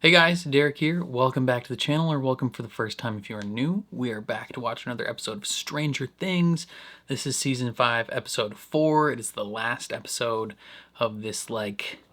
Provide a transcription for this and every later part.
Hey guys, Derek here. Welcome back to the channel, or welcome for the first time if you are new. We are back to watch another episode of Stranger Things. This is season 5, episode 4. It is the last episode of this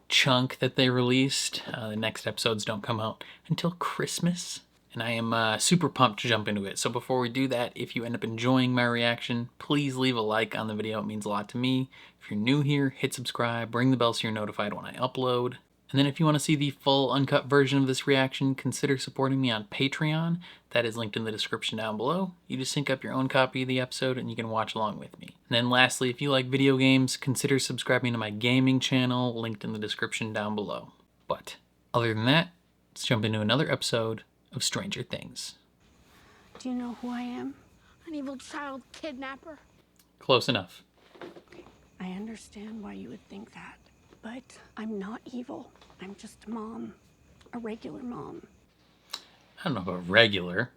chunk that they released. The next episodes don't come out until Christmas, and I am super pumped to jump into it. So before we do that, if you end up enjoying my reaction, please leave a like on the video. It means a lot to me. If you're new here, hit subscribe, ring the bell so you're notified when I upload. And then if you want to see the full uncut version of this reaction, consider supporting me on Patreon. That is linked in the description down below. You just sync up your own copy of the episode and you can watch along with me. And then lastly, if you like video games, consider subscribing to my gaming channel, linked in the description down below. But other than that, let's jump into another episode of Stranger Things. Do you know who I am? An evil child kidnapper. Close enough. I understand why you would think that, but I'm not evil. I'm just a mom, a regular mom. I don't know about regular.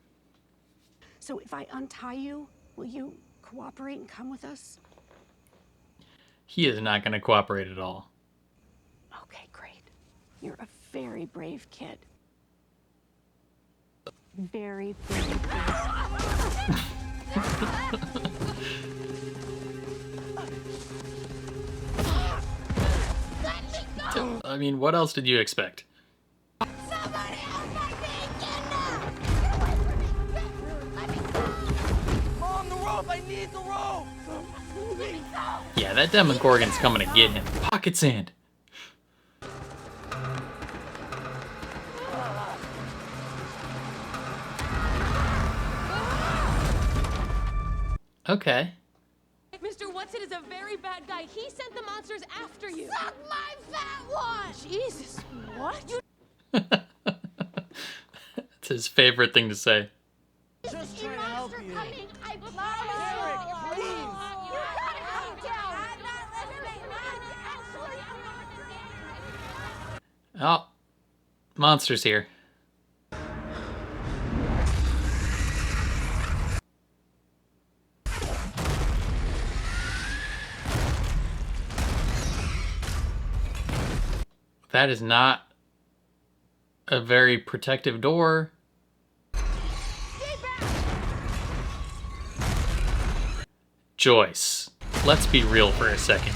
So if I untie you, will you cooperate and come with us? He is not going to cooperate at all. Okay, great. You're a very brave kid. Very, very brave. I mean, what else did you expect? Somebody help my being kidnapped! Let me go! On the rope! I need the rope! Let me go! Yeah, that Demogorgon's coming to get him. Pocket sand. Okay. Mr. Whatsit is a very bad guy. He sent the monsters after you. Suck my fat one! Jesus, what? You It's his favorite thing to say. Just trying to help you. Coming, I promise. Derek, please. You gotta calm down. I'm not listening. Oh, monsters here. That is not a very protective door. Joyce, let's be real for a second.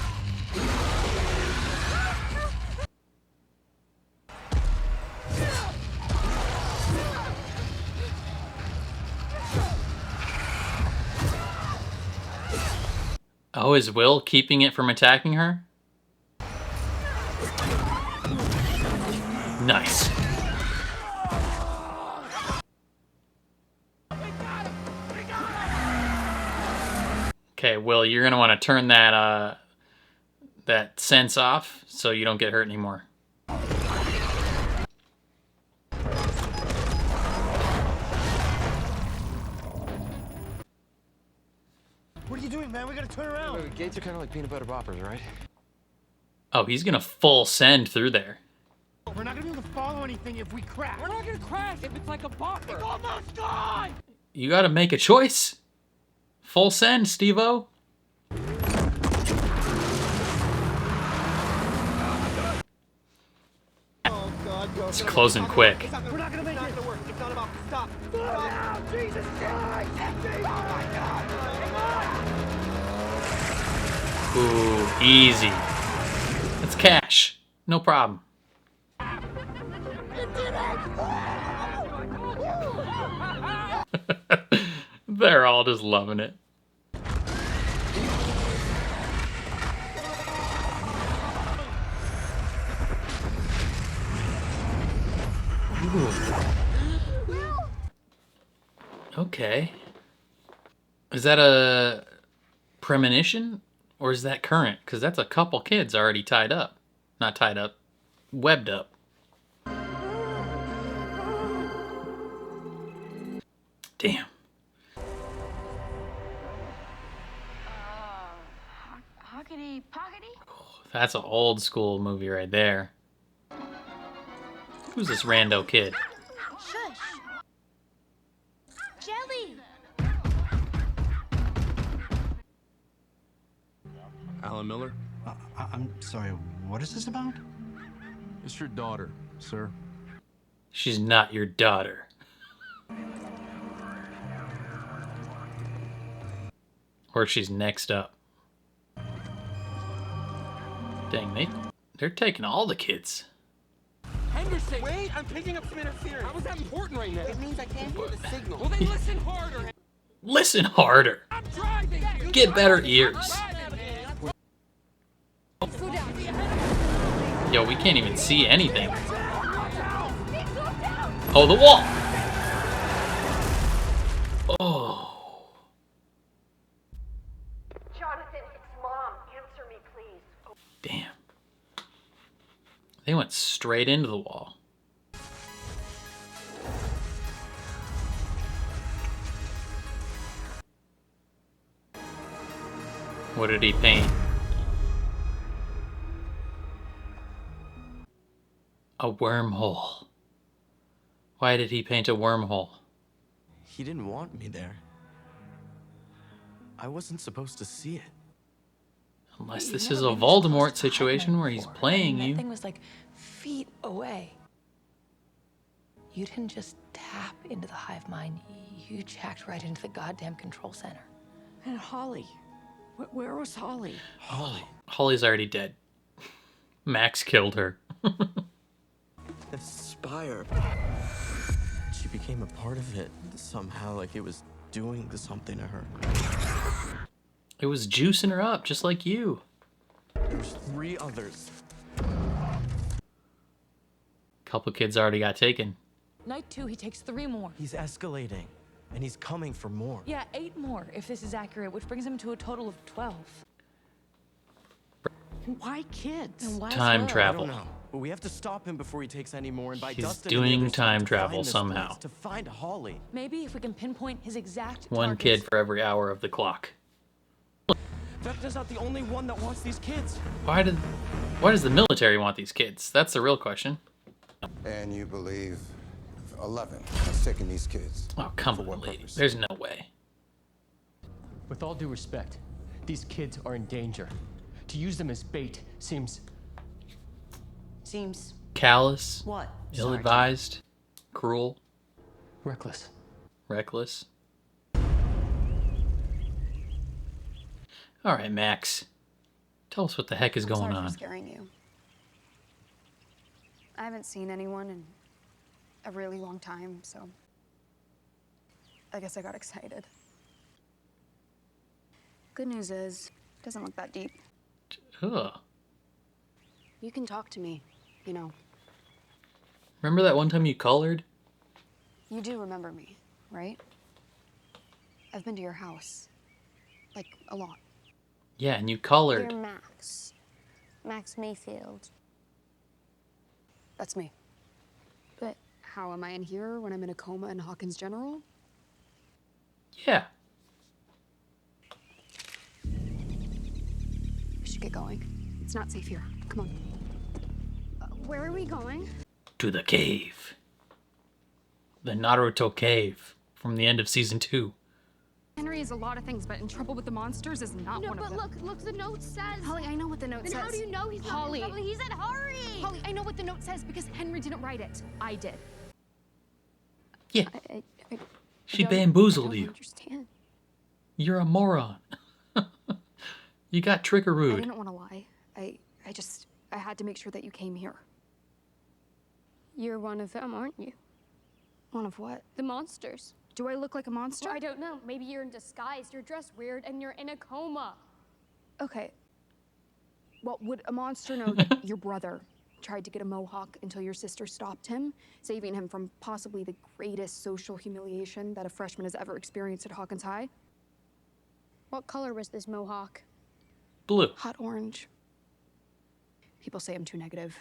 Oh, is Will keeping it from attacking her? Nice. Okay, Will, you're gonna want to turn that that sense off so you don't get hurt anymore. What are you doing, man? We gotta turn around. Gates are kind of like peanut butter poppers, right? Oh, he's gonna full send through there. We're not gonna be able to follow anything if we crash. We're not gonna crash if it's like a bopper. It's almost gone! You gotta make a choice. Full send, Steve-O. Oh, God, go. It's closing quick. We're not gonna make it. It's not gonna work. It's not about stop. Stop. Jesus Christ! Oh, my God! Ooh, easy. It's cash. No problem. They're all just loving it. Ooh. Okay. Is that a premonition? Or is that current? Because that's a couple kids already tied up. Not tied up. Webbed up. Damn. Hockety pockety? That's an old school movie right there. Who's this rando kid? Shush. Jelly. Alan Miller? I'm sorry, what is this about? It's your daughter, sir. She's not your daughter. Or she's next up. Dang, they're taking all the kids. Henderson! Wait, I'm picking up some interference. How is that important right now? It means I can't hear the signal. Well, then listen harder. Listen harder. I'm driving. Get better ears. Yo, we can't even see anything. Oh, the wall! Oh. Jonathan, it's Mom. Answer me, please. Oh. Damn. They went straight into the wall. What did he paint? A wormhole. Why did he paint a wormhole? He didn't want me there. I wasn't supposed to see it. Unless You've this never is a been this close Voldemort to situation Hive where he's before. playing That you. thing was like feet away. You didn't just tap into the hive mind. You jacked right into the goddamn control center. And Holly. Where was Holly? Holly. Holly's already dead. Max killed her. The spire. She became a part of it somehow, like it was doing something to her. It was juicing her up, just like you. There's 3 others. Couple kids already got taken. Night 2, he takes 3 more. He's escalating, and he's coming for more. Yeah, 8 more, if this is accurate, which brings him to a total of 12. Why kids? And why Time 12? I travel. don't know, but we have to stop him before he takes any more. And by He's Dustin doing and the others, time to travel find this somehow. place, to find Holly. Maybe if we can pinpoint his exact One targets. kid for every hour of the clock. Vecna's not the only one that wants these kids. Why does the military want these kids? That's the real question. And you believe 11 has taken these kids? Oh, come For on, what lady. purpose? There's no way. With all due respect, these kids are in danger. To use them as bait seems... Seems Callous, what? ill-advised, cruel, reckless. reckless. All right, Max. Tell us what the heck is going Sorry on. for scaring you. I haven't seen anyone in a really long time, so I guess I got excited. Good news is, it doesn't look that deep. Ugh. You can talk to me, you know. Remember that one time you colored? You do remember me, right? I've been to your house. Like, a lot. Yeah, and you colored. You're Max. Max Mayfield. That's me. But how am I in here when I'm in a coma in Hawkins General? Yeah. We should get going. It's not safe here. Come on. Where are we going? To the cave. The Naruto cave from the end of season 2. Henry is a lot of things, but in trouble with the monsters is not one of them. No, but look, the note says... Holly, I know what the note says. Then how do you know he's not Holly. in trouble? He said hurry! Holly, I know what the note says because Henry didn't write it. I did. Yeah. I She don't- bamboozled I don't you. understand. You're a moron. You got I trickarooed. didn't want to lie. I had to make sure that you came here. You're one of them, aren't you? One of what? The monsters. Do I look like a monster? Well, I don't know. Maybe you're in disguise, you're dressed weird, and you're in a coma. Okay. Well, would a monster know that your brother tried to get a mohawk until your sister stopped him, saving him from possibly the greatest social humiliation that a freshman has ever experienced at Hawkins High? What color was this mohawk? Blue. Hot orange. People say I'm too negative.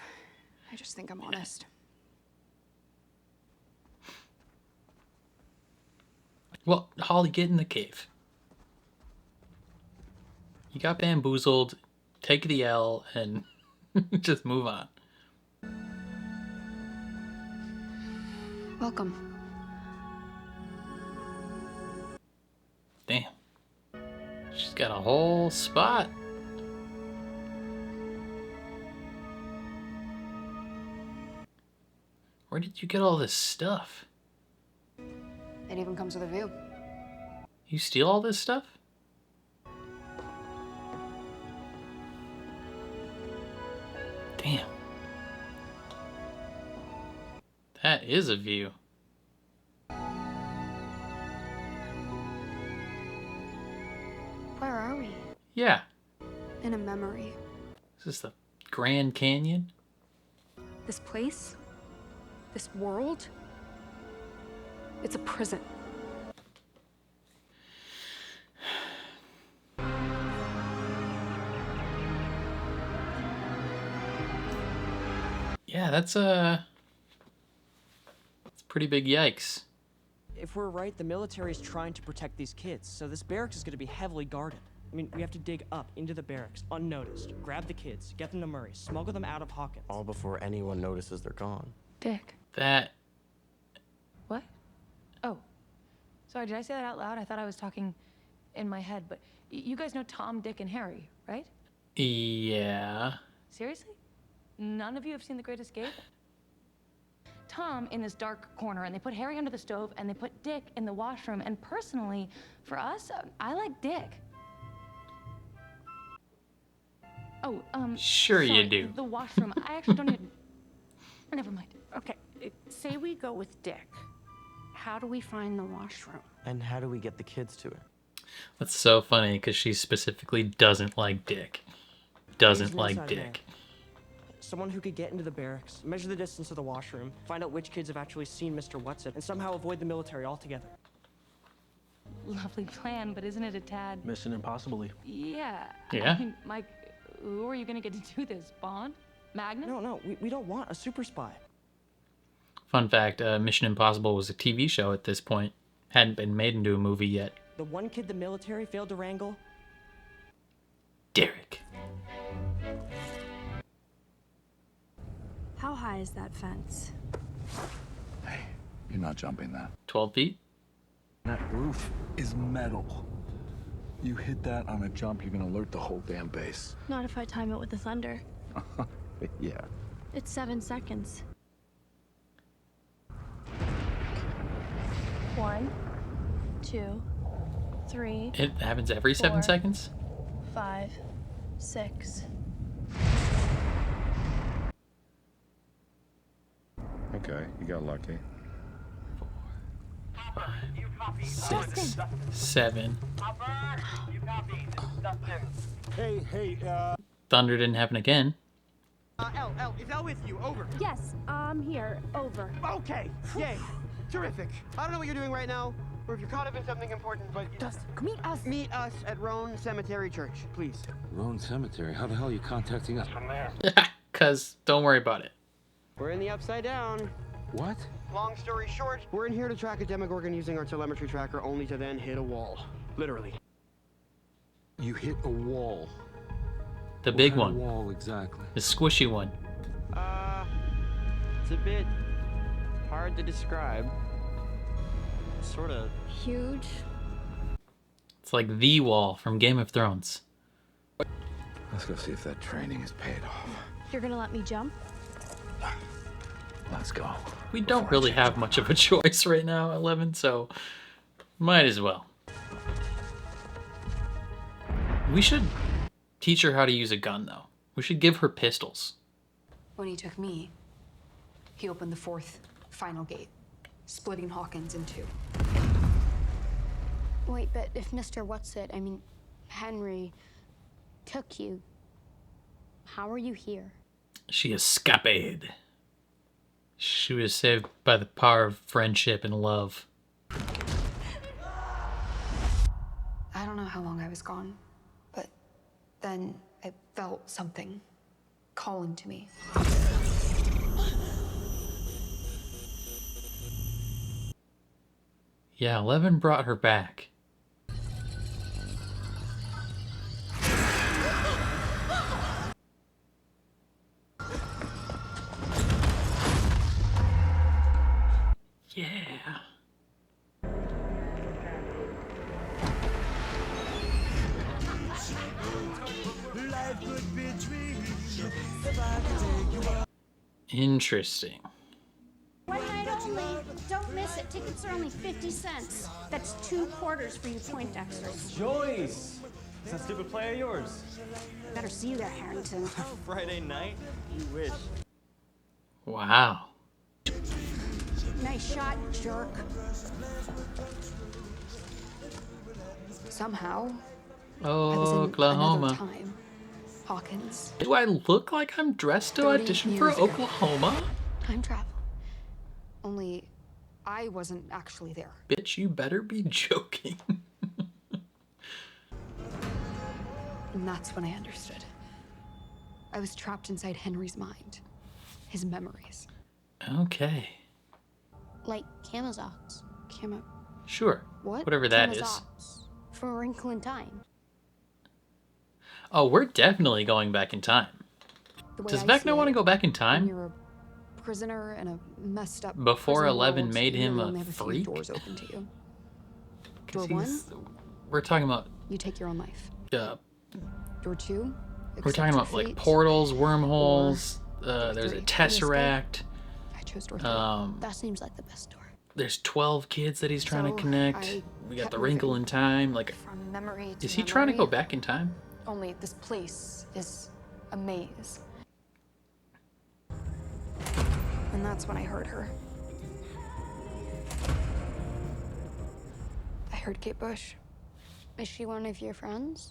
I just think I'm honest. Well, Holly, get in the cave. You got bamboozled. Take the L and just move on. Welcome. Damn. She's got a whole spot. Where did you get all this stuff? It even comes with a view. You steal all this stuff? Damn. That is a view. Where are we? Yeah. In a memory. Is this the Grand Canyon? This place? This world? It's a prison. Yeah, that's a pretty big yikes. If we're right, the military's trying to protect these kids, so this barracks is going to be heavily guarded. I mean, we have to dig up into the barracks, unnoticed, grab the kids, get them to Murray, smuggle them out of Hawkins. All before anyone notices they're gone. Dick. That... What? Oh. Sorry, did I say that out loud? I thought I was talking in my head, but you guys know Tom, Dick, and Harry, right? Yeah. Seriously? None of you have seen The Great Escape? Tom in this dark corner, and they put Harry under the stove, and they put Dick in the washroom. And personally, for us, I like Dick. Oh, Sure sorry, you do. The washroom. I actually don't even... Never mind. Okay, say we go with Dick. How do we find the washroom? And how do we get the kids to it? That's so funny, because she specifically doesn't like Dick. Doesn't He's an like inside Dick. man. Someone who could get into the barracks, measure the distance of the washroom, find out which kids have actually seen Mr. Whatsit, and somehow avoid the military altogether. Lovely plan, but isn't it a tad... Mission Impossible-y. Yeah. Yeah. I mean, Mike, who are you gonna get to do this? Bond? Magnus? No, we don't want a super spy. Fun fact, Mission Impossible was a TV show at this point. Hadn't been made into a movie yet. The one kid the military failed to wrangle? Derek. How high is that fence? Hey, you're not jumping that. 12 feet? That roof is metal. You hit that on a jump, you're gonna alert the whole damn base. Not if I time it with the thunder. Yeah. It's 7 seconds. 1, 2, 3. It happens every 7 4, seconds? 5, 6. Okay, you got lucky. 6, 7. Hey, Thunder didn't happen again. Elle, is Elle with you? Over. Yes, I'm here. Over. Okay, yay. Terrific. I don't know what you're doing right now, or if you're caught up in something important, but... Dustin, meet us. Meet us at Roan Cemetery Church, please. Roan Cemetery? How the hell are you contacting us from there? Cause don't worry about it. We're in the Upside Down. What? Long story short, we're in here to track a Demogorgon using our telemetry tracker, only to then hit a wall. Literally. You hit a wall. The What big kind of one. wall exactly? The squishy one. It's a bit hard to describe. Sort of Huge. It's like the wall from Game of Thrones. Let's go see if that training is paid off. You're gonna let me jump? Let's go. We don't really have much of a choice right now, 11, so might as well. We should teach her how to use a gun, though. We should give her pistols. When he took me, he opened the fourth, final gate, splitting Hawkins in two. Wait, but if Mr. Whatsit, I mean, Henry, took you, how are you here? She escaped. She was saved by the power of friendship and love. I don't know how long I was gone, but then I felt something calling to me. Yeah, 11 brought her back. Yeah. Interesting. That's it. Tickets are only 50 cents. That's 2 quarters for you Poindexters. Joyce! Is that stupid play of yours? Better see you there, Harrington. Friday night? You wish. Wow. Nice shot, jerk. Somehow, I was in Oklahoma. another time. Hawkins. Do I look like I'm dressed to 30 audition for years ago. Oklahoma? Time travel. Only, I wasn't actually there. Bitch, you better be joking. And that's when I understood. I was trapped inside Henry's mind. His memories. Okay. Like Camazotz. Sure. What? Whatever that is. Camazotz. From A Wrinkle in Time. Oh, we're definitely going back in time. The way Does I Vecna see want to it, go back in when time? you're a prisoner in a messed up Before prison 11 world, made you him really a only have a few freak? doors open to you. 'Cause Door 1, we're talking about, you take your own life. uh, Door 2, we're talking about like portals, wormholes, there's a tesseract. I chose door 3. That seems like the best door. There's 12 kids that he's trying to So, connect. I We got kept the wrinkle moving. in time. Like, From memory to is he trying to go memory. back in time? Only this place is a maze. And that's when I heard her. I heard Kate Bush. Is she one of your friends?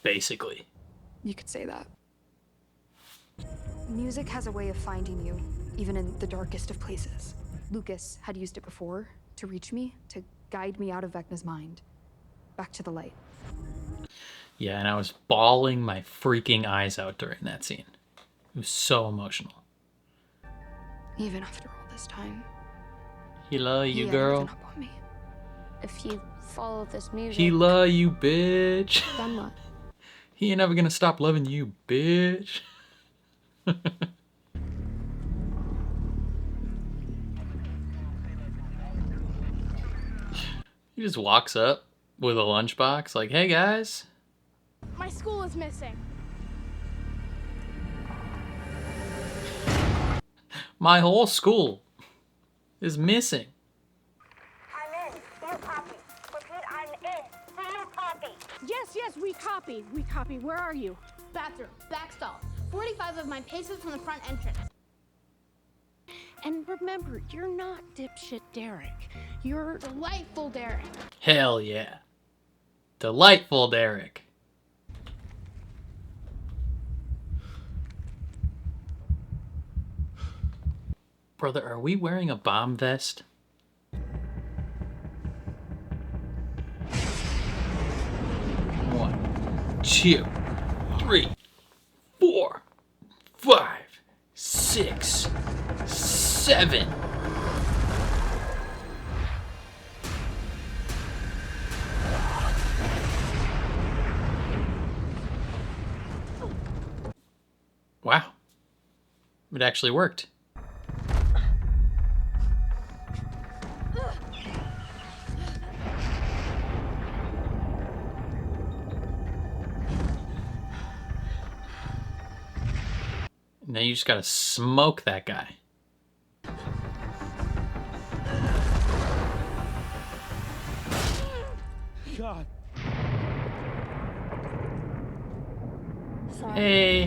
Basically. You could say that. Music has a way of finding you, even in the darkest of places. Lucas had used it before to reach me, to guide me out of Vecna's mind. Back to the light. Yeah, and I was bawling my freaking eyes out during that scene. It was so emotional. Even after all this time. He love you, he hadn't girl. given up on me. If you follow this music, He love you, bitch. then what? He ain't never gonna stop loving you, bitch. He just walks up with a lunchbox like, hey guys. My school is missing. My whole school is missing. I'm in. You copy. Repeat, I'm in. You copy. Yes, we copy. We copy. Where are you? Bathroom, back stall. 45 of my paces from the front entrance. And remember, you're not dipshit Derek. You're Delightful, Derek. Hell yeah. Delightful, Derek. Brother, are we wearing a bomb vest? One, 2, 3, 4, 5, 6, 7. Wow. It actually worked. Now you just gotta smoke that guy. God. Sorry. Hey.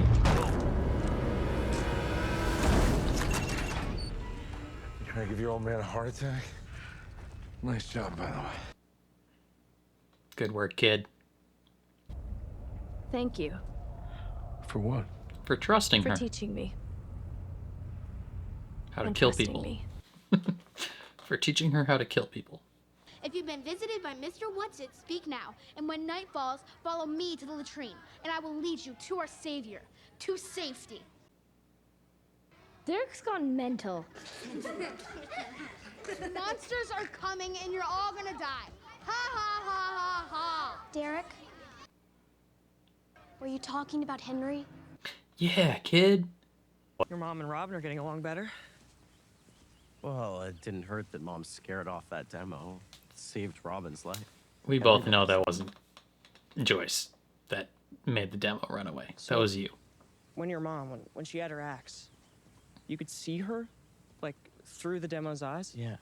You trying to give your old man a heart attack? Nice job, by the way. Good work, kid. Thank you For what? For trusting for her. teaching me. How to and kill trusting people. me. For teaching her how to kill people. If you've been visited by Mr. Whatsit, speak now. And when night falls, follow me to the latrine, and I will lead you to our savior, to safety. Derek's gone mental. Monsters are coming, and you're all gonna die. Ha ha ha ha ha. Derek, were you talking about Henry? Yeah, kid. Your mom and Robin are getting along better. Well, it didn't hurt that Mom scared off that demo. It saved Robin's life. We both know that wasn't Joyce that made the demo run away. That was you. When your mom, when she had her axe, you could see her, like, through the demo's eyes? Yeah.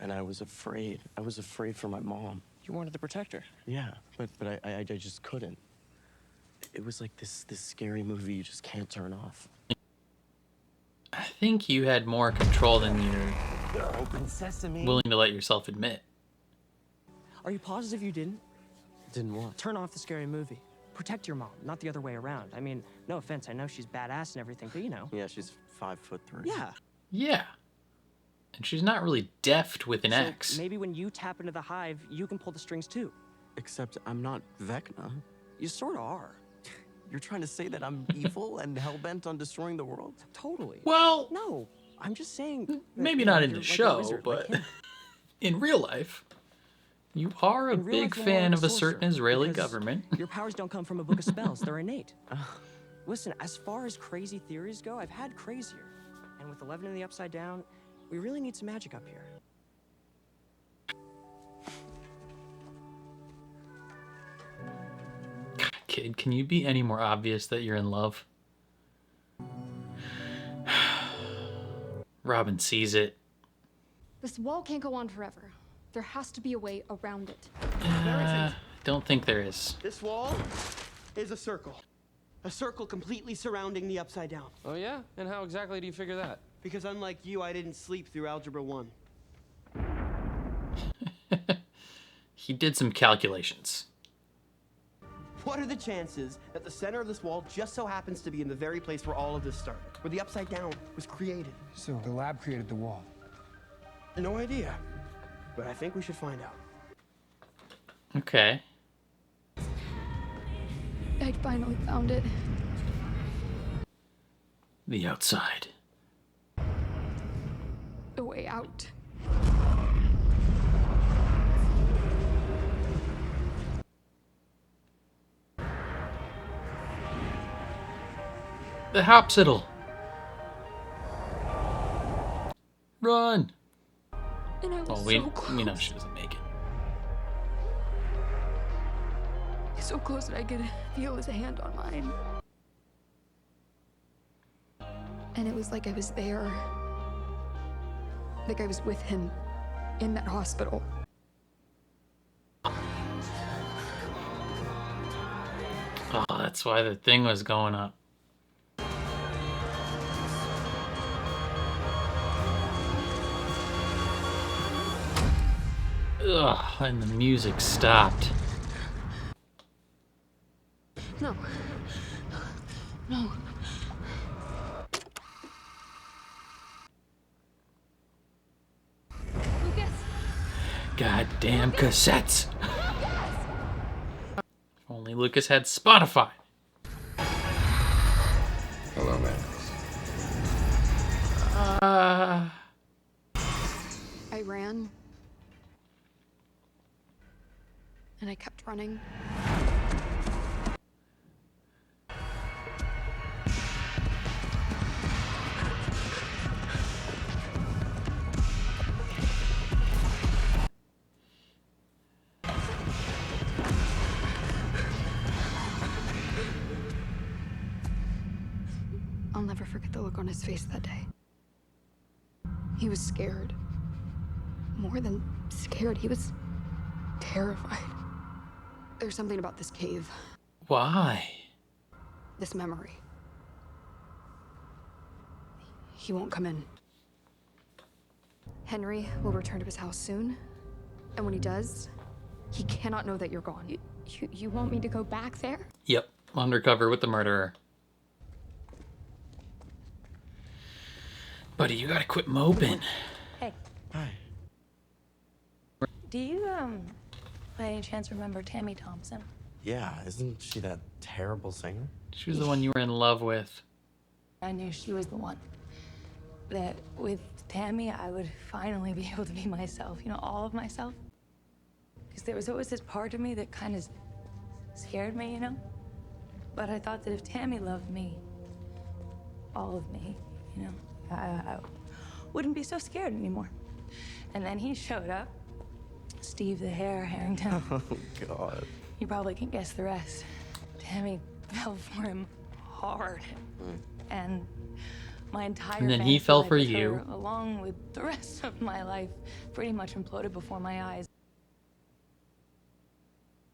and I was afraid. I was afraid for my mom. You wanted to protect her. Yeah, but I just couldn't. It was like this scary movie you just can't turn off. I think you had more control than you're Open sesame. willing to let yourself admit. Are you positive you didn't? Didn't what? Turn off the scary movie. Protect your mom, not the other way around. I mean, no offense, I know she's badass and everything, but you know. Yeah, she's 5'3". Yeah. Yeah. And she's not really deft with an So axe. maybe when you tap into the hive, you can pull the strings too. Except I'm not Vecna. You sort of are. You're trying to say that I'm evil and hell-bent on destroying the world? Totally. Well, no, I'm just saying. that, maybe you know, not in you're the like a show, wizard, but like him. in real life, you are a In real big life, you're more fan like of a certain sorcerer, Israeli because government. Your powers don't come from a book of spells, they're innate. Listen, as far as crazy theories go, I've had crazier. And with 11 in the Upside Down, we really need some magic up here. Kid, can you be any more obvious that you're in love? Robin sees it. This wall can't go on forever. There has to be a way around it. Don't think there is. This wall is a circle. A circle completely surrounding the Upside Down. Oh yeah? And how exactly do you figure that? Because unlike you, I didn't sleep through Algebra 1. He did some calculations. What are the chances that the center of this wall just so happens to be in the very place where all of this started? Where the Upside Down was created? So the lab created the wall. No idea. But I think we should find out. Okay. I finally found it. The outside. The way out. The Hopsiddle. Run. And I was Well, so close. we know she doesn't make it. So close that I could feel his hand on mine. And it was like I was there. Like I was with him in that hospital. Oh, that's why the thing was going up. Ugh, and the music stopped. No. No. Lucas! Goddamn cassettes. If only Lucas had Spotify. Hello, Max. I ran. And I kept running. I'll never forget the look on his face that day. He was scared. More than scared, he was terrified. There's something about this cave. Why? This memory. He won't come in. Henry will return to his house soon. And when he does, he cannot know that you're gone. You want me to go back there? Yep, undercover with the murderer. Buddy, you gotta quit moping. Hey. Hi. Do you, by any chance remember Tammy Thompson? Yeah, isn't she that terrible singer? She was the one you were in love with. I knew she was the one. That with Tammy, I would finally be able to be myself, you know, all of myself. Because there was always this part of me that kind of scared me, you know? But I thought that if Tammy loved me, all of me, you know, I wouldn't be so scared anymore. And then he showed up, Steve the Hare Harrington. Oh, God. You probably can guess the rest. Tammy fell for him hard. And My entire And then he fantasy fell life for with you. her, along with the rest of my life, pretty much imploded before my eyes.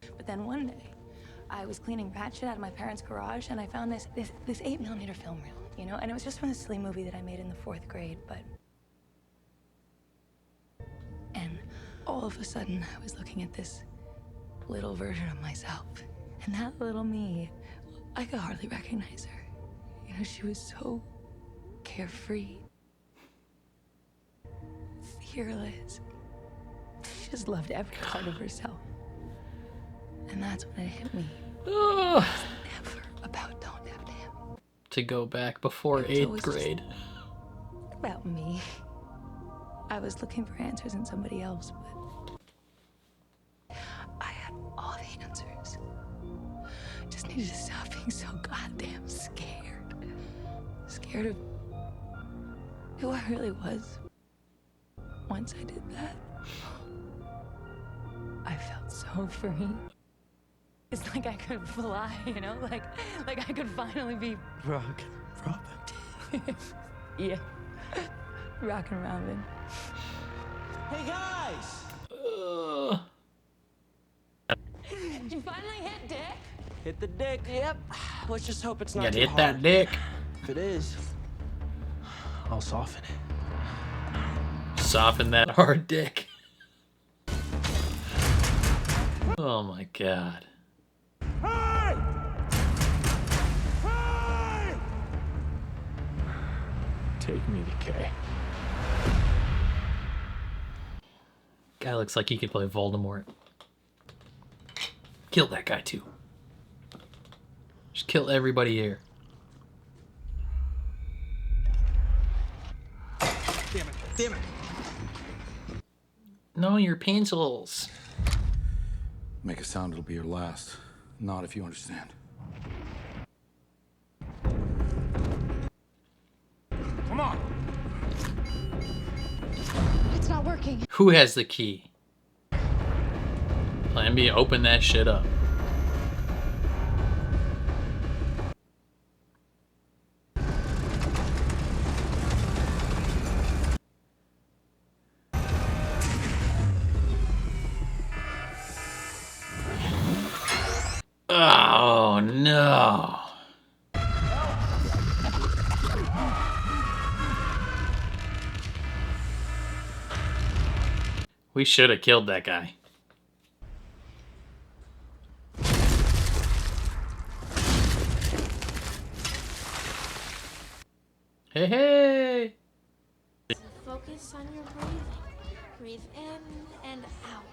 But then one day, I was cleaning rat shit out of my parents' garage, and I found this 8mm film reel, you know? And it was just from this silly movie that I made in the 4th grade, but... And all of a sudden, I was looking at this little version of myself. And that little me, I could hardly recognize her. You know, she was so carefree, fearless. She just loved every part of herself. And that's when it hit me. Ugh. It's never about don't have to him. To go back before It's 8th always grade. About me. I was looking for answers in somebody else, but I had all the answers. Just needed to stop being so goddamn scared. Scared of who I really was. Once I did that, I felt so free. It's like I could fly, you know? Like I could finally be Rock. Robin. Yeah. Rockin' Robin. Hey guys! Did you finally hit Dick? Hit the dick. Yep. Let's just hope it's You not gotta too hit hard. that dick. If it is, I'll soften it. Soften that hard dick. Oh my god. Hey! Hey! Take me to Kay. Guy looks like he could play Voldemort. Kill that guy too. Just kill everybody here. Damn it! Damn it! No, your pencils. Make a sound, it'll be your last. Not if you understand. Come on! It's not working. Who has the key? Plan B, open that shit up. Oh no. We should have killed that guy. Hey, hey! Focus on your breathing. Breathe in and out.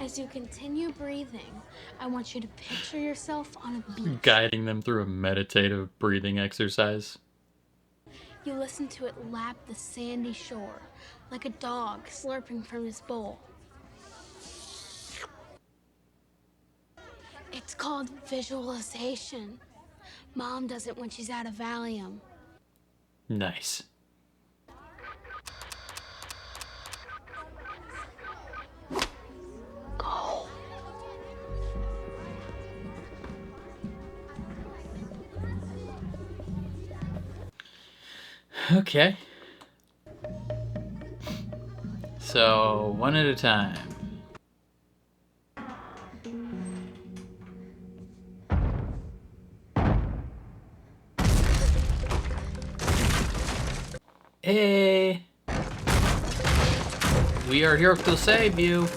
As you continue breathing, I want you to picture yourself on a beach. Guiding them through a meditative breathing exercise. You listen to it lap the sandy shore, like a dog slurping from his bowl. It's called visualization. Mom does it when she's out of Valium. Nice. Go. Okay. So, one at a time. Hey! We are here to save you.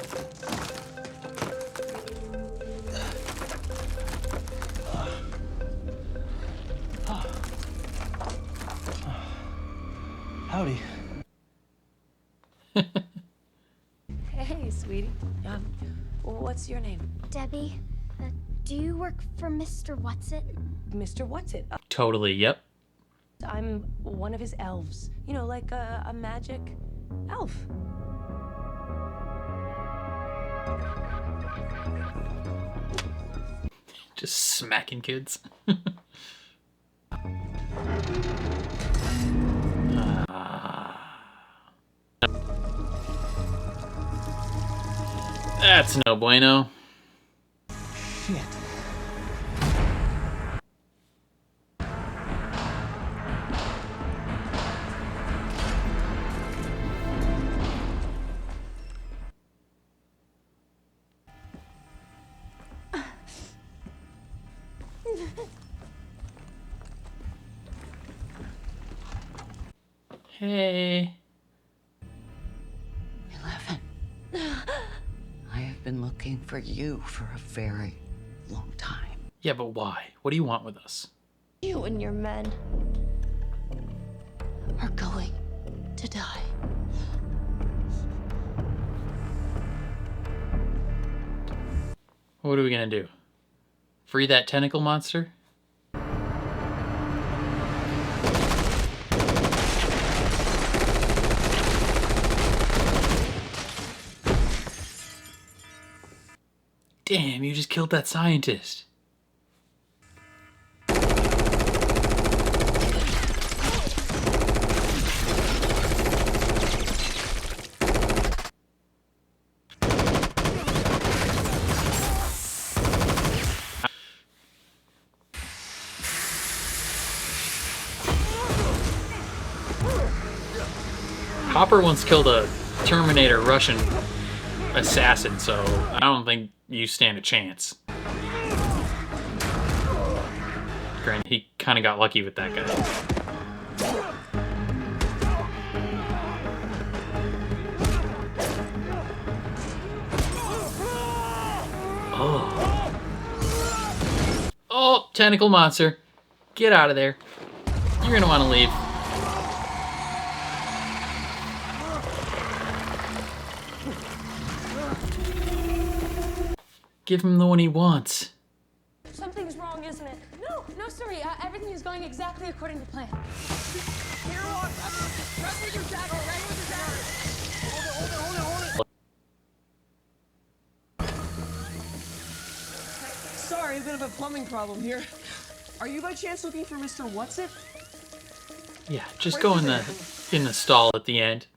Howdy. Hey, sweetie. What's your name? Debbie, do you work for Mr. Whatsit? Mr. Whatsit. Totally, yep. I'm one of his elves. You know, like a magic elf. Just smacking kids. That's no bueno. Shit. Hey. 11. I have been looking for you for a very long time. Yeah, but why? What do you want with us? You and your men are going to die. What are we gonna do? Free that tentacle monster? Damn, you just killed that scientist. Hopper once killed a Terminator Russian assassin, so I don't think you stand a chance. Granted, he kind of got lucky with that guy. Oh. Oh, tentacle monster. Get out of there. You're gonna want to leave. Give him the one he wants. Something's wrong, isn't it? No, no, sorry. Everything is going exactly according to plan. Here, run with your dagger, run with your dagger. Hold it. Sorry, a bit of a plumbing problem here. Are you by chance looking for Mr. What's-It? Yeah, just go in the stall at the end.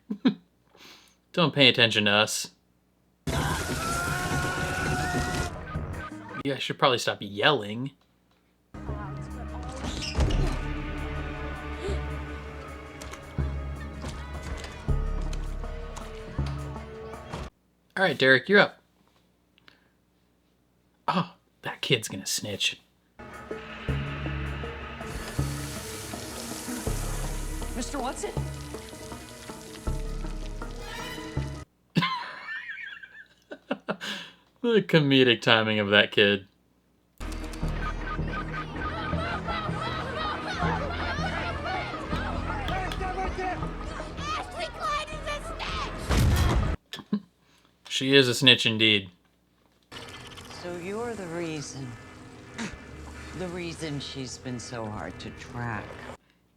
Don't pay attention to us. Yeah, I should probably stop yelling. All right, Derek, you're up. Oh, that kid's gonna snitch. Mr. What's-It? The comedic timing of that kid. She is a snitch indeed. So you're the reason. The reason she's been so hard to track.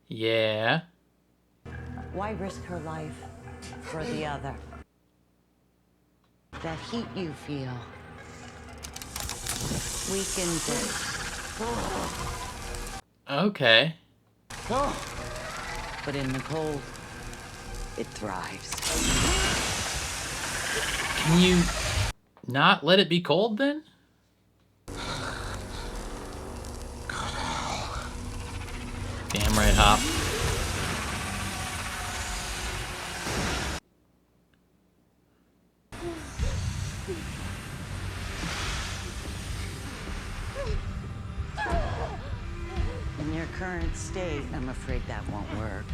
Yeah. Why risk her life for the other? That heat you feel weakens it. Okay. But in the cold, it thrives. Can you not let it be cold then? Damn right, Hop. In your current state, I'm afraid that won't work.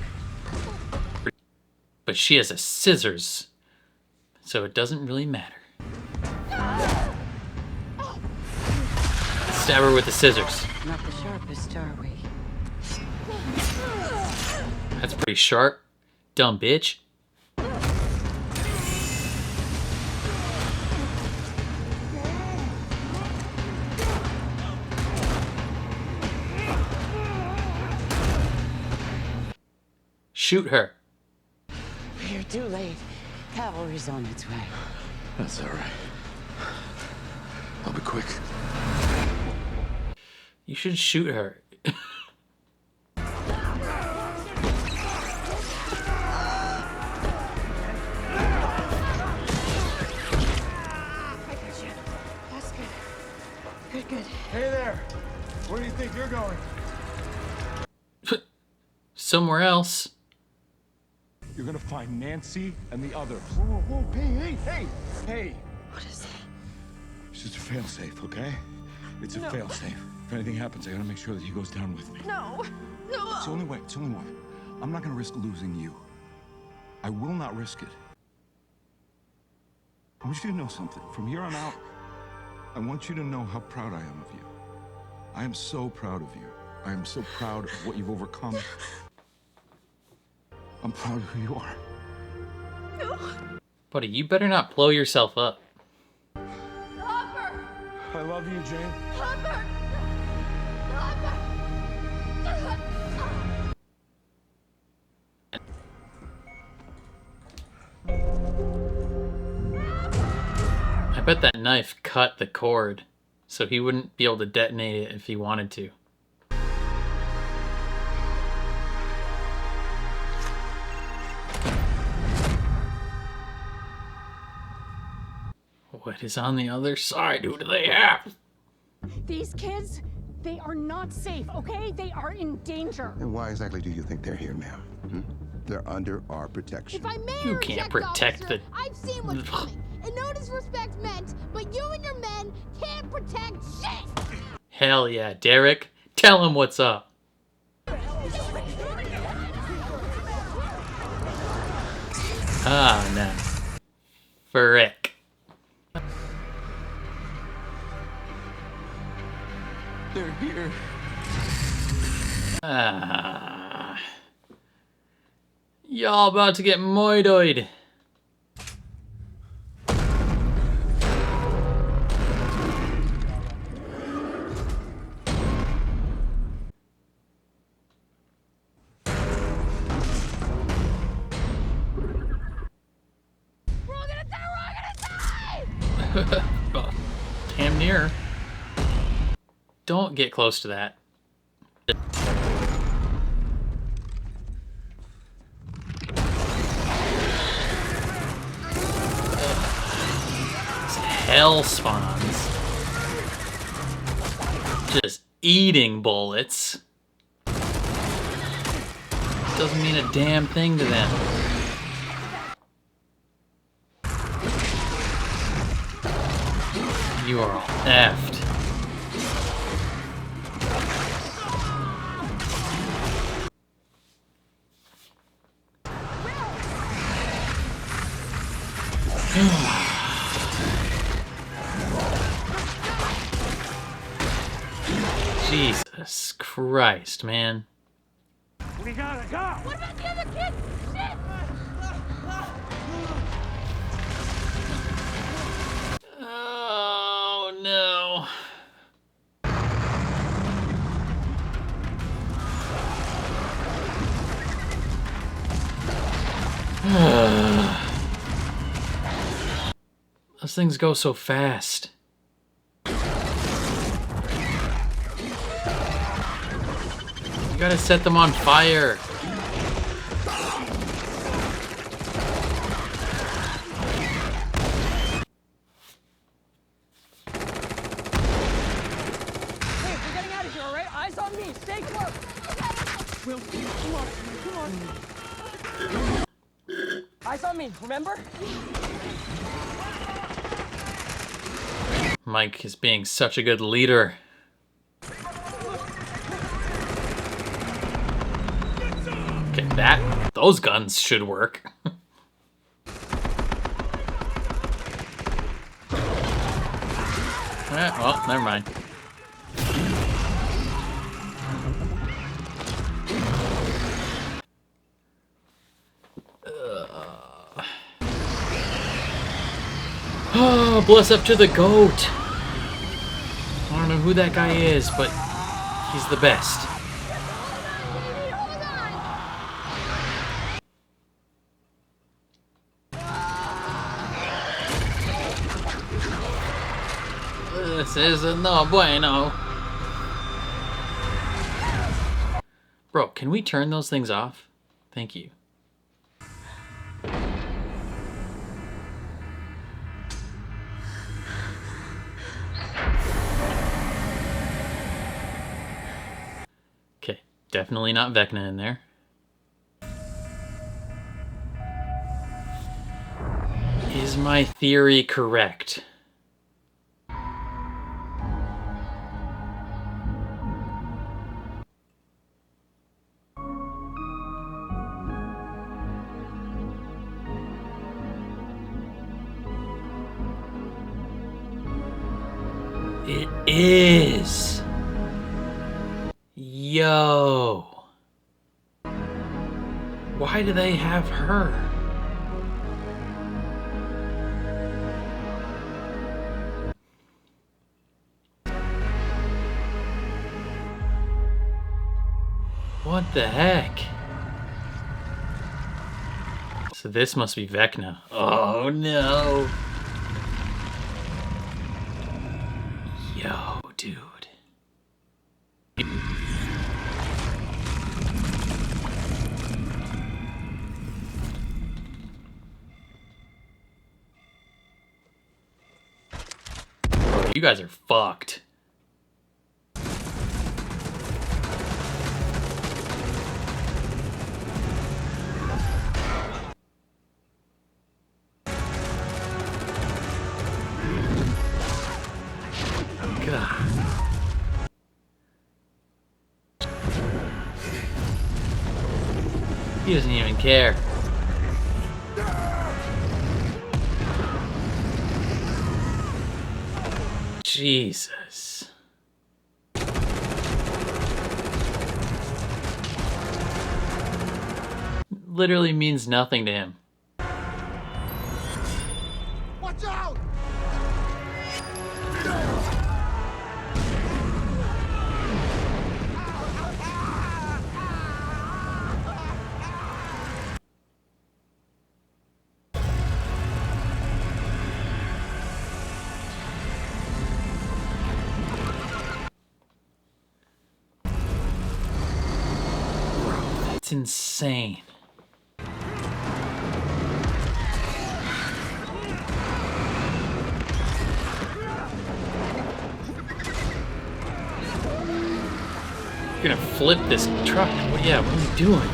But she has a scissors, so it doesn't really matter. Stab her with the scissors. Not the sharpest, are we? That's pretty sharp. Dumb bitch. Shoot her. You're too late. Cavalry's on its way. That's all right. I'll be quick. You should shoot her. That's good. Good, good. Hey there. Where do you think you're going? Somewhere else. You're gonna find Nancy and the others. Whoa, whoa, whoa, hey! What is it? It's just a failsafe, okay? It's a failsafe. If anything happens, I gotta make sure that he goes down with me. No. No. It's the only way. It's the only one. I'm not gonna risk losing you. I will not risk it. I want you to know something. From here on out, I want you to know how proud I am of you. I am so proud of you. I am so proud of what you've overcome. I'm proud of who you are. Buddy, you better not blow yourself up. Hopper! I love you, Jane. Hopper! I bet that knife cut the cord, so he wouldn't be able to detonate it if he wanted to. What is on the other side? Who do they have? These kids, they are not safe, okay? They are in danger. And why exactly do you think they're here, ma'am? Hmm? They're under our protection. If I may You can't protect officer, the... I've seen what's coming. And no disrespect meant, but you and your men can't protect shit! Hell yeah, Derek. Tell him what's up. Ah, no. Frick. They're here. Ah. Y'all about to get moidoid. Damn near. Don't get close to that. Hell spawns. Just eating bullets. Doesn't mean a damn thing to them. You are all effed. Jesus Christ, man. We gotta go! What about the other kids? Shit! Oh no. Those things go so fast. You gotta set them on fire. Hey, we're getting out of here, all right? Eyes on me. Stay close. Will, come on. Come on. Eyes on me, remember? Mike is being such a good leader. Okay, those guns should work. Well, never mind. Oh, bless up to the goat. I don't know who that guy is, but he's the best. This is no bueno. Bro, can we turn those things off? Thank you. Okay, definitely not Vecna in there. Is my theory correct? is. Yo. Why do they have her? What the heck? So this must be Vecna. Oh no. Yo, dude. Bro, you guys are fucked. God. He doesn't even care. Jesus. Literally means nothing to him. Watch out! That's insane. You're gonna flip this truck. What, yeah, what are you doing?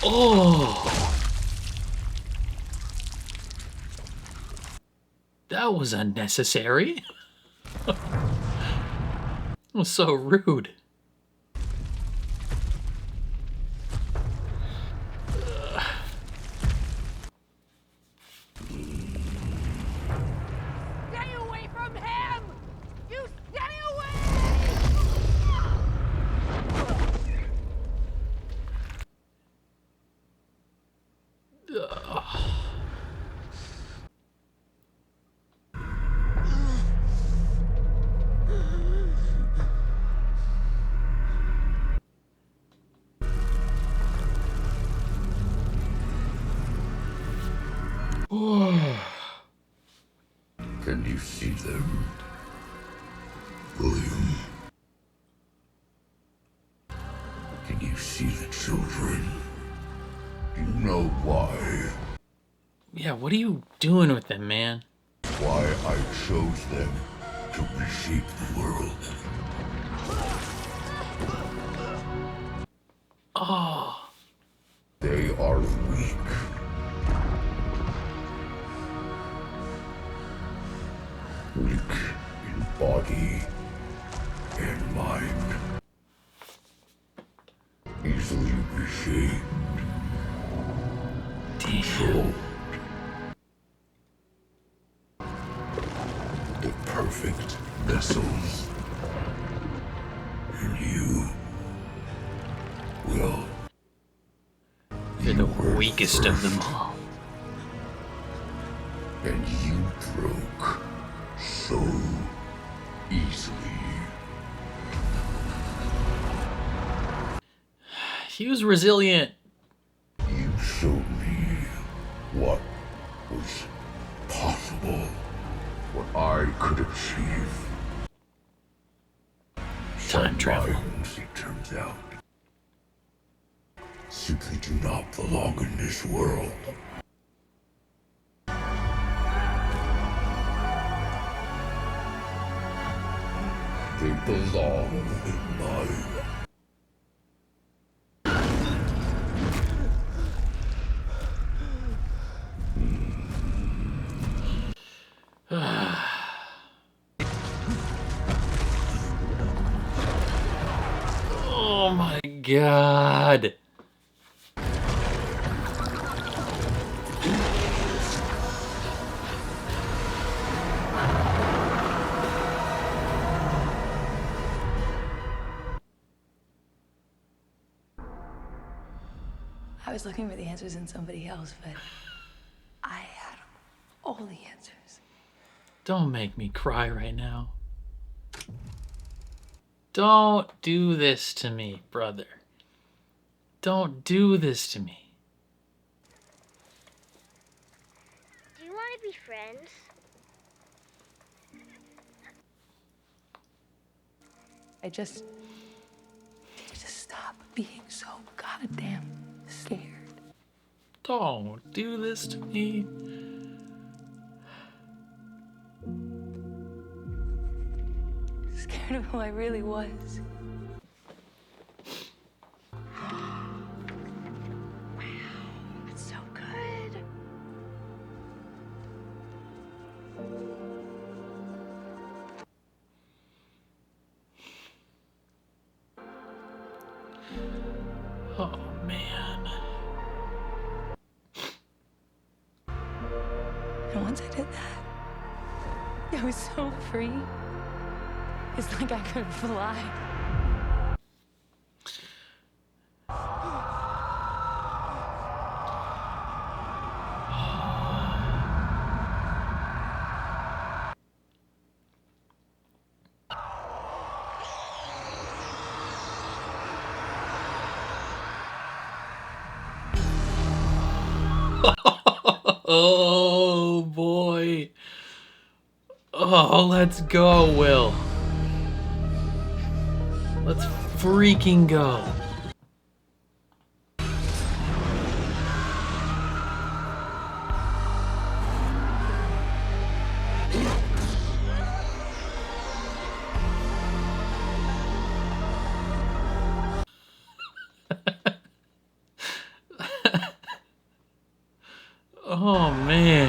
Oh. That was unnecessary. That was so rude. Stay away from him! You stay away! Can you see them, William? Can you see the children? Do you know why? Yeah, what are you doing with them, man? Why I chose them to reshape the world. Oh. They are weak. Weak in body and mind. Easily reshaped. Controlled. The perfect vessels. And you will. You're the weakest of them all. And you broke so easily. He was resilient. You showed me what was possible, what I could achieve. Time travel. Minds, it turns out, simply do not belong in this world. They belong in mine. God. I was looking for the answers in somebody else, but I had all the answers. Don't make me cry right now. Don't do this to me, brother. Don't do this to me. Do you want to be friends? I just need to stop being so goddamn scared. Don't do this to me. Scared of who I really was. It's so good. Oh, man. And once I did that, I was so free. It's like I could fly. Oh, boy. Oh, let's go, Will. Let's freaking go. Oh, man.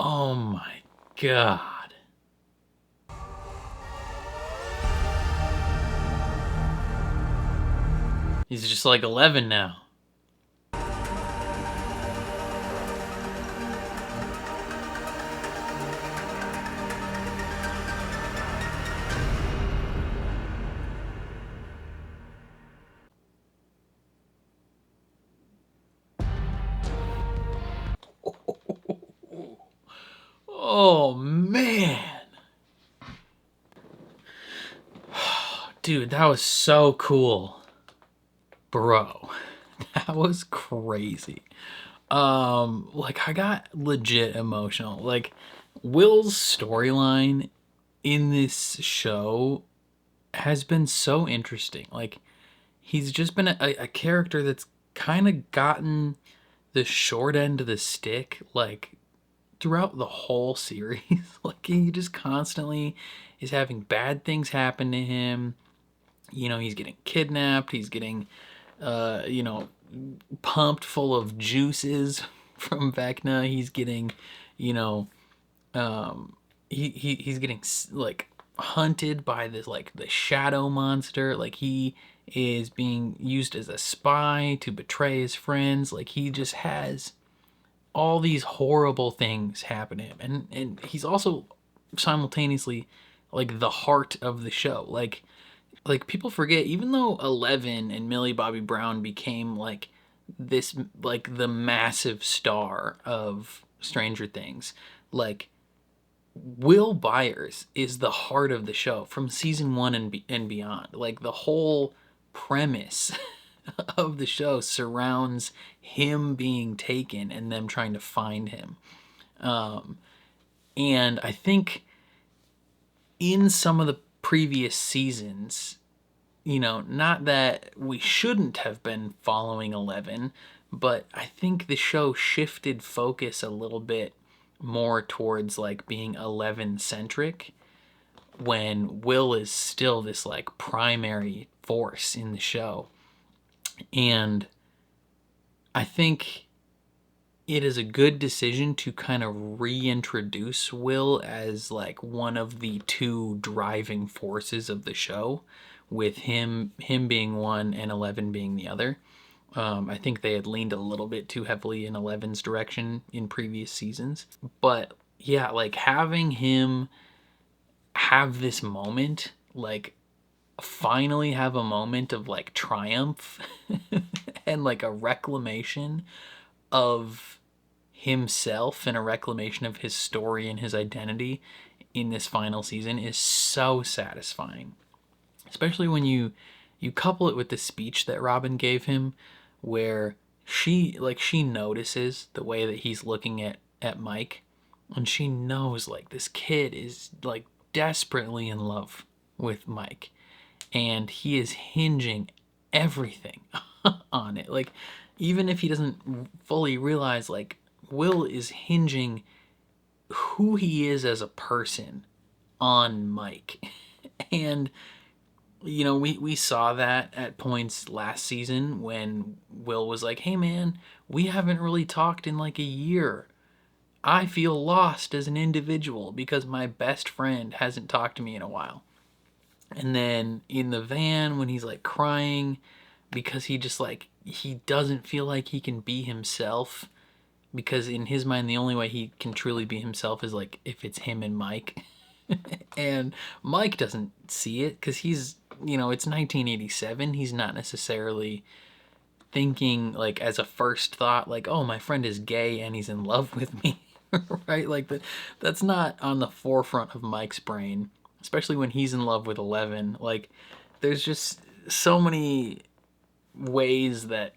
Oh my God. He's just like 11 now. Oh, man. Dude, that was so cool. Bro, that was crazy. Like I got legit emotional. Like Will's storyline in this show has been so interesting. Like he's just been a character that's kind of gotten the short end of the stick, like throughout the whole series. Like he just constantly is having bad things happen to him. You know, he's getting kidnapped, he's getting you know, pumped full of juices from Vecna. He's getting, you know, he's getting like hunted by this, like the shadow monster. Like he is being used as a spy to betray his friends. Like he just has all these horrible things happen to him, and he's also simultaneously like the heart of the show. Like people forget, even though 11 and Millie Bobby Brown became like this, like the massive star of Stranger Things, like Will Byers is the heart of the show from season 1 and beyond. Like the whole premise of the show surrounds him being taken and them trying to find him. And I think in some of the previous seasons, you know, not that we shouldn't have been following 11, but I think the show shifted focus a little bit more towards like being 11 centric, when Will is still this like primary force in the show. And I think it is a good decision to kind of reintroduce Will as like one of the two driving forces of the show, with him being one and Eleven being the other. I think they had leaned a little bit too heavily in Eleven's direction in previous seasons. But yeah, like having him have this moment, like finally have a moment of like triumph and like a reclamation of himself and a reclamation of his story and his identity in this final season is so satisfying. Especially when you couple it with the speech that Robin gave him, where she notices the way that he's looking at Mike, and she knows like this kid is like desperately in love with Mike, and he is hinging everything on it. Like, even if he doesn't fully realize, like, Will is hinging who he is as a person on Mike. And you know, we saw that at points last season when Will was like, hey man, we haven't really talked in like a year. I feel lost as an individual because my best friend hasn't talked to me in a while. And then in the van when he's like crying because he just like, he doesn't feel like he can be himself, because in his mind the only way he can truly be himself is like if it's him and Mike. And Mike doesn't see it because he's, you know, it's 1987. He's not necessarily thinking like as a first thought like, oh, my friend is gay and he's in love with me. Right? Like that's not on the forefront of Mike's brain, especially when he's in love with Eleven. Like there's just so many ways that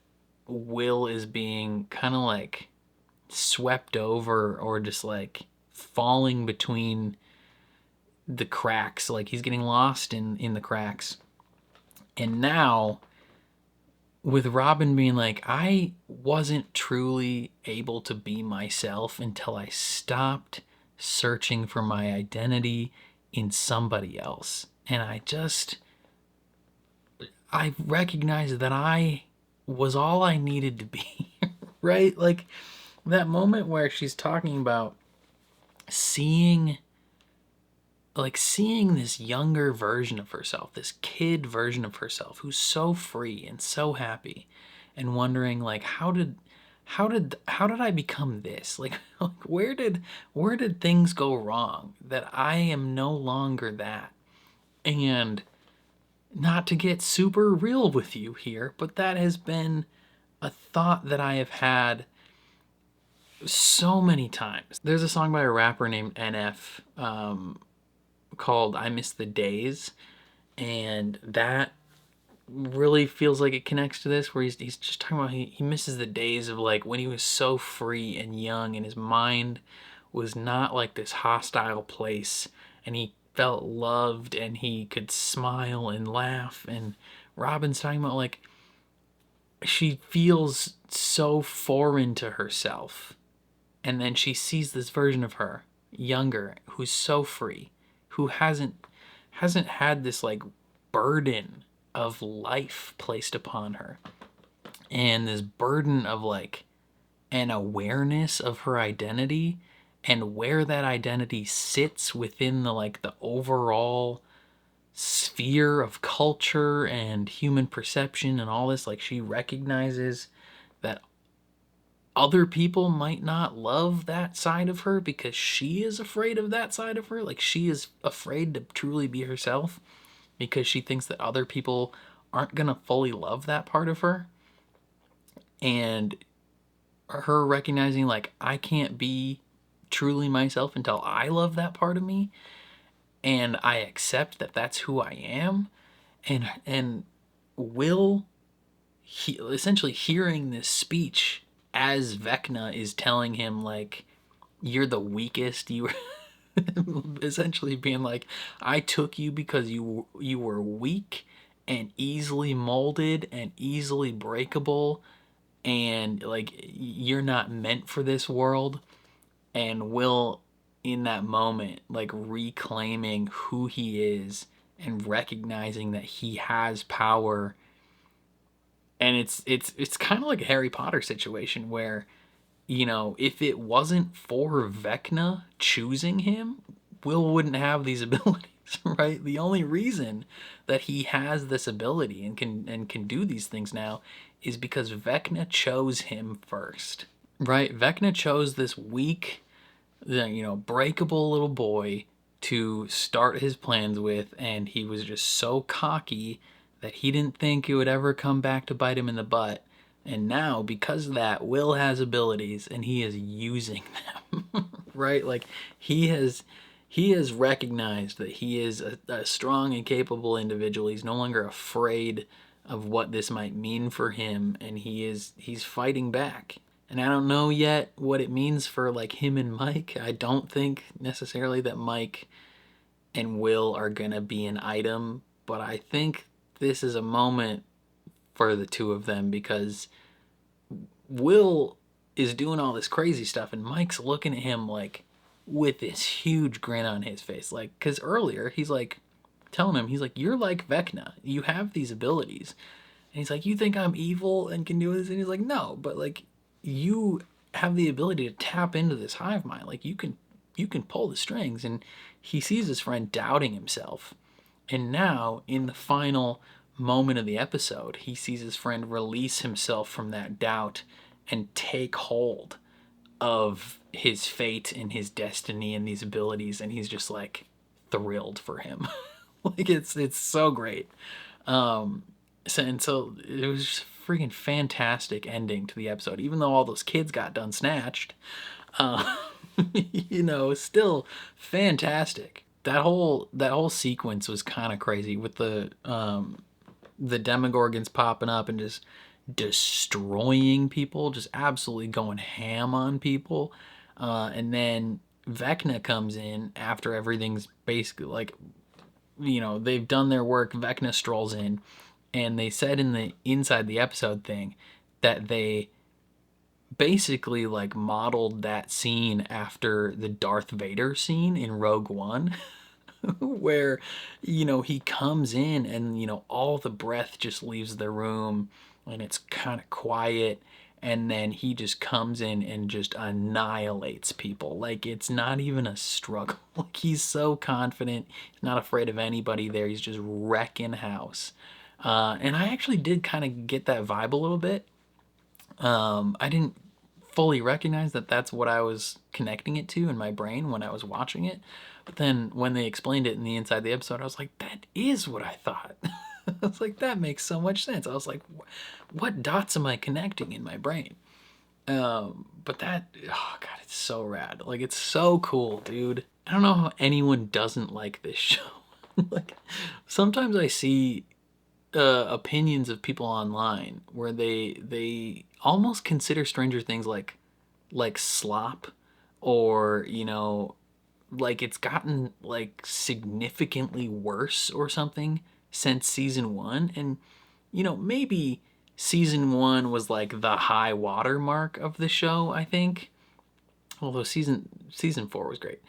Will is being kind of like swept over or just like falling between the cracks, like he's getting lost in the cracks. And now with Robin being like, I wasn't truly able to be myself until I stopped searching for my identity in somebody else. And I recognized that I was all I needed to be. Right? Like that moment where she's talking about seeing this younger version of herself, this kid version of herself who's so free and so happy, and wondering like how did I become this? Like where did things go wrong that I am no longer that? And not to get super real with you here, but that has been a thought that I have had so many times. There's a song by a rapper named NF called I Miss the Days, and that really feels like it connects to this, where he's just talking about he misses the days of like when he was so free and young and his mind was not like this hostile place, and he felt loved and he could smile and laugh. And Robin's talking about like she feels so foreign to herself, and then she sees this version of her younger who's so free, who hasn't had this like burden of life placed upon her, and this burden of like an awareness of her identity and where that identity sits within the like the overall sphere of culture and human perception and all this. Like she recognizes that other people might not love that side of her because she is afraid of that side of her. Like she is afraid to truly be herself because she thinks that other people aren't gonna fully love that part of her. And her recognizing like I can't be truly myself until I love that part of me and I accept that that's who I am. And Will essentially hearing this speech as Vecna is telling him like you're the weakest, you were essentially being like, I took you because you were weak and easily molded and easily breakable, and like you're not meant for this world. And Will in that moment, like reclaiming who he is and recognizing that he has power. And it's kind of like a Harry Potter situation where, you know, if it wasn't for Vecna choosing him, Will wouldn't have these abilities, right? The only reason that he has this ability and can do these things now is because Vecna chose him first, right? Vecna chose this weak, you know, breakable little boy to start his plans with, and he was just so cocky that he didn't think it would ever come back to bite him in the butt. And now, because of that, Will has abilities and he is using them, right? Like he has recognized that he is a strong and capable individual. He's no longer afraid of what this might mean for him, and he's fighting back. And I don't know yet what it means for like him and Mike. I don't think necessarily that Mike and Will are gonna be an item, but I think this is a moment for the two of them because Will is doing all this crazy stuff and Mike's looking at him like with this huge grin on his face. Like, because earlier he's like telling him, he's like, you're like Vecna, you have these abilities. And he's like, you think I'm evil and can do this? And he's like, no, but like you have the ability to tap into this hive mind. Like you can pull the strings. And he sees his friend doubting himself. And now in the final moment of the episode, he sees his friend release himself from that doubt and take hold of his fate and his destiny and these abilities. And he's just like thrilled for him. Like it's so great. So it was just a freaking fantastic ending to the episode, even though all those kids got done snatched. You know, still fantastic. That whole sequence was kind of crazy with the Demogorgons popping up and just destroying people, just absolutely going ham on people. And then Vecna comes in after everything's basically like, you know, they've done their work. Vecna strolls in, and they said in the inside the episode thing that they basically like modeled that scene after the Darth Vader scene in Rogue One. Where, you know, he comes in and, you know, all the breath just leaves the room and it's kind of quiet, and then he just comes in and just annihilates people. Like it's not even a struggle. Like he's so confident, he's not afraid of anybody there. He's just wrecking house. And I actually did kind of get that vibe a little bit. I didn't fully recognize that that's what I was connecting it to in my brain when I was watching it. But then when they explained it in the inside the episode, I was like, that is what I thought. I was like, that makes so much sense. I was like, what dots am I connecting in my brain? But that, oh God, it's so rad. Like, it's so cool, dude. I don't know how anyone doesn't like this show. Like, sometimes I see opinions of people online where they almost consider Stranger Things like slop, or, you know, like it's gotten like significantly worse or something since season 1. And, you know, maybe season 1 was like the high water mark of the show, I think. Although season 4 was great.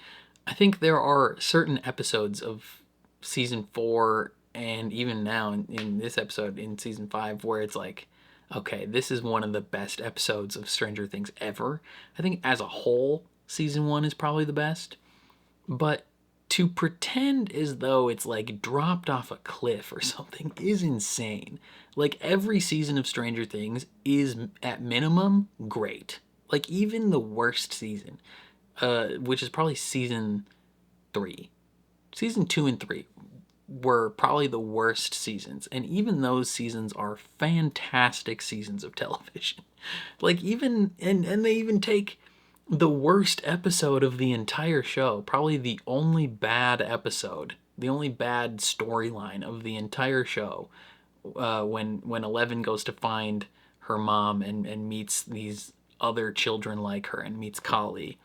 I think there are certain episodes of season 4 and even now in this episode in season 5 where it's like, okay, this is one of the best episodes of Stranger Things ever. I think as a whole, season 1 is probably the best. But to pretend as though it's like dropped off a cliff or something is insane. Like every season of Stranger Things is at minimum great. Like even the worst season, which is probably season 3. Season 2 and 3 were probably the worst seasons. And even those seasons are fantastic seasons of television. Like even, and they even take the worst episode of the entire show, probably the only bad episode, the only bad storyline of the entire show, when 11 goes to find her mom and meets these other children like her and meets Kali.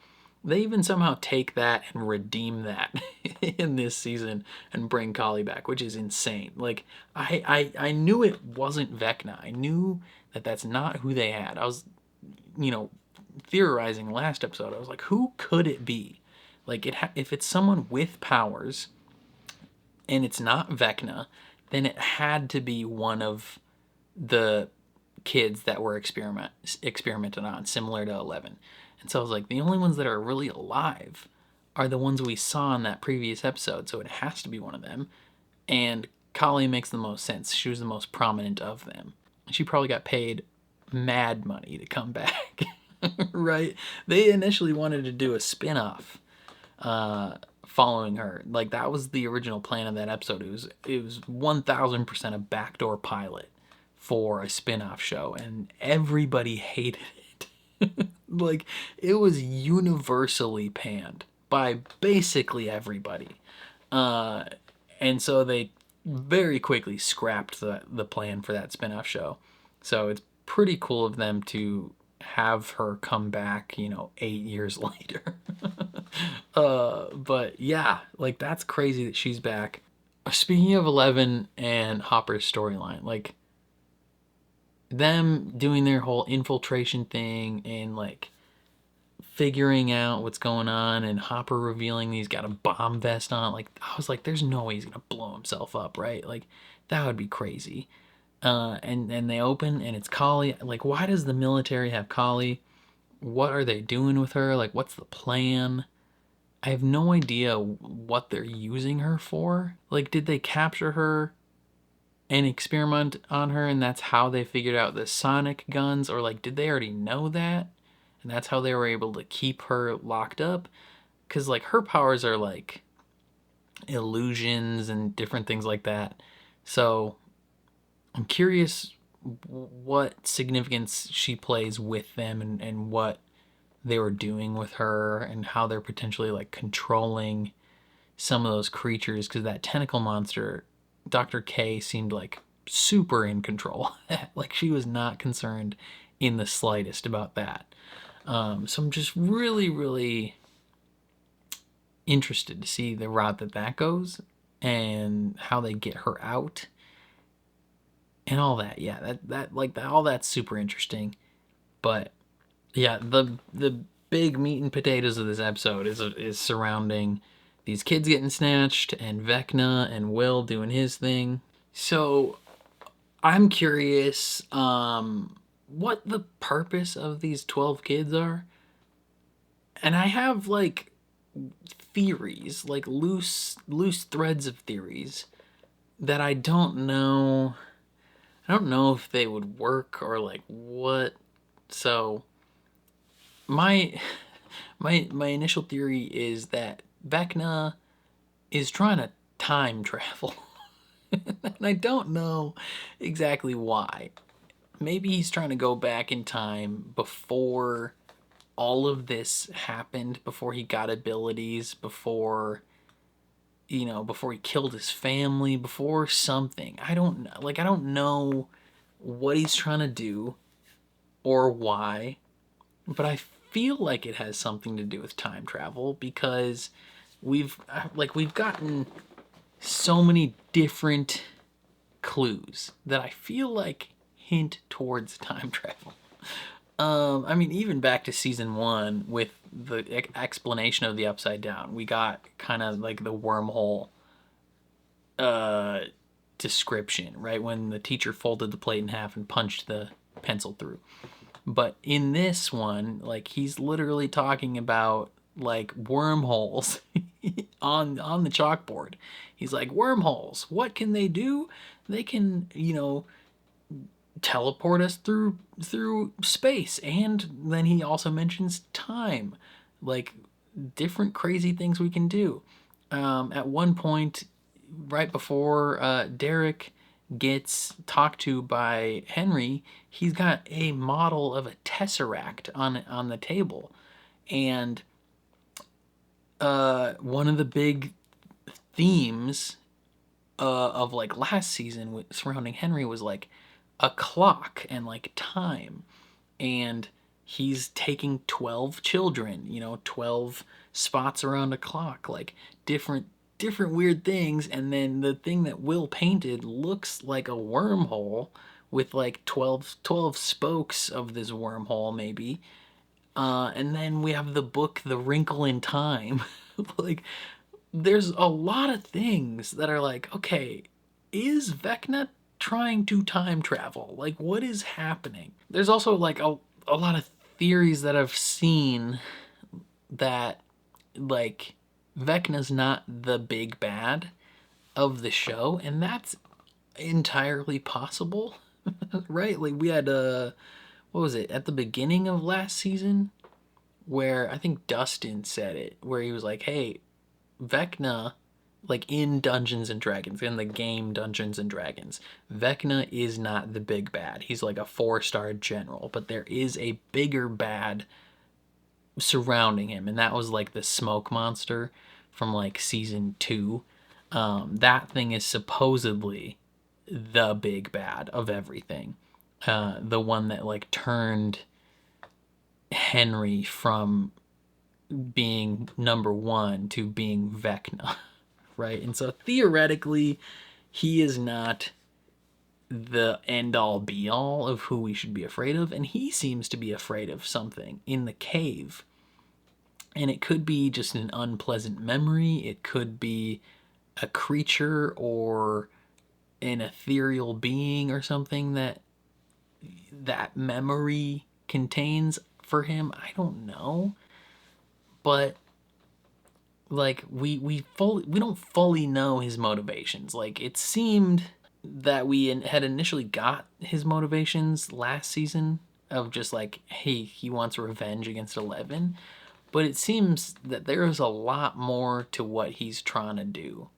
They even somehow take that and redeem that in this season and bring Kali back, which is insane. Like, I knew it wasn't Vecna. I knew that that's not who they had. I was, you know, theorizing last episode. I was like, who could it be? Like, if it's someone with powers and it's not Vecna, then it had to be one of the kids that were experimented on, similar to 11. And so I was like, the only ones that are really alive are the ones we saw in that previous episode, so it has to be one of them. And Kali makes the most sense. She was the most prominent of them. She probably got paid mad money to come back, right? They initially wanted to do a spin-off following her. Like, that was the original plan of that episode. It was 1000% a backdoor pilot for a spin-off show, and everybody hated it. Like, it was universally panned by basically everybody. And so they very quickly scrapped the plan for that spin-off show. So it's pretty cool of them to have her come back, 8 years later. But yeah, like, that's crazy that she's back. Speaking of 11 and Hopper's storyline, like, them doing their whole infiltration thing and like figuring out what's going on, and Hopper revealing he's got a bomb vest on, like, I was like, there's no way he's gonna blow himself up, right? Like, that would be crazy. And they open and it's Kali. Like, why does the military have Kali? What are they doing with her? Like, what's the plan? I have no idea what they're using her for. Like, did they capture her and experiment on her, and that's how they figured out the sonic guns? Or like, did they already know that, and that's how they were able to keep her locked up? Because like, her powers are like illusions and different things like that. So I'm curious what significance she plays with them, and what they were doing with her, and how they're potentially like controlling some of those creatures. Because that tentacle monster, Dr. K, seemed like super in control. Like, she was not concerned in the slightest about that. So I'm just really, really interested to see the route that goes, and how they get her out and all that. Yeah, all that's super interesting. But yeah, the big meat and potatoes of this episode is surrounding these kids getting snatched, and Vecna and Will doing his thing. So I'm curious what the purpose of these 12 kids are. And I have like theories, like loose threads of theories that I don't know. I don't know if they would work or like what. So my initial theory is that Vecna is trying to time travel. And I don't know exactly why. Maybe he's trying to go back in time before all of this happened, before he got abilities, before before he killed his family, before something. I don't know. Like, I don't know what he's trying to do or why, but I feel like it has something to do with time travel, because we've gotten so many different clues that I feel like hint towards time travel. I mean, even back to season 1 with the explanation of the Upside Down, we got kind of like the wormhole description, right? When the teacher folded the plate in half and punched the pencil through. But in this one, like, he's literally talking about like wormholes on the chalkboard. He's like, wormholes, what can they do? They can, teleport us through space. And then he also mentions time, like different crazy things we can do. At one point, right before Derek gets talked to by Henry, he's got a model of a tesseract on the table. And one of the big themes of like last season surrounding Henry was like a clock and like time. And he's taking 12 children, 12 spots around a clock, like different weird things. And then the thing that Will painted looks like a wormhole with like 12 spokes of this wormhole, maybe. And then we have the book The Wrinkle in Time, Like, there's a lot of things that are like, okay, is Vecna trying to time travel? Like, what is happening? There's also like a lot of theories that I've seen that like Vecna's not the big bad of the show, and that's entirely possible. Right? Like, we had what was it, at the beginning of last season, where I think Dustin said it, where he was like, hey, Vecna, like in Dungeons and Dragons, in the game Dungeons and Dragons, Vecna is not the big bad. He's like a 4-star general, but there is a bigger bad surrounding him, and that was like the smoke monster from like season 2. That thing is supposedly the big bad of everything. The one that like turned Henry from being number 1 to being Vecna, right? And so theoretically, he is not the end-all be-all of who we should be afraid of, and he seems to be afraid of something in the cave. And it could be just an unpleasant memory, it could be a creature or an ethereal being or something that memory contains for him. I don't know. But like we don't fully know his motivations. Like, it seemed that we had initially got his motivations last season of just like, hey, he wants revenge against 11, but it seems that there is a lot more to what he's trying to do,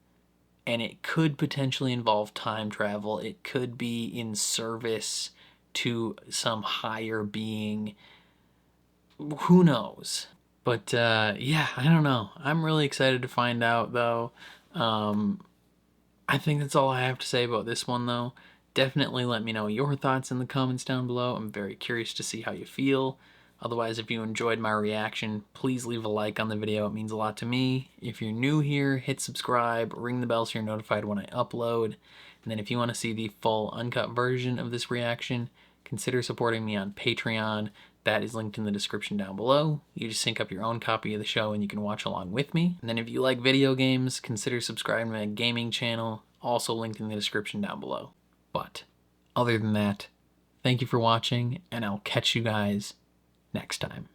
and it could potentially involve time travel. It could be in service to some higher being. Who knows? But yeah, I don't know. I'm really excited to find out, though. I think that's all I have to say about this one, though. Definitely let me know your thoughts in the comments down below. I'm very curious to see how you feel. Otherwise, if you enjoyed my reaction, please leave a like on the video. It means a lot to me. If you're new here, hit subscribe, ring the bell so you're notified when I upload. And then if you want to see the full uncut version of this reaction, consider supporting me on Patreon. That is linked in the description down below. You just sync up your own copy of the show and you can watch along with me. And then if you like video games, consider subscribing to my gaming channel, also linked in the description down below. But other than that, thank you for watching, and I'll catch you guys next time.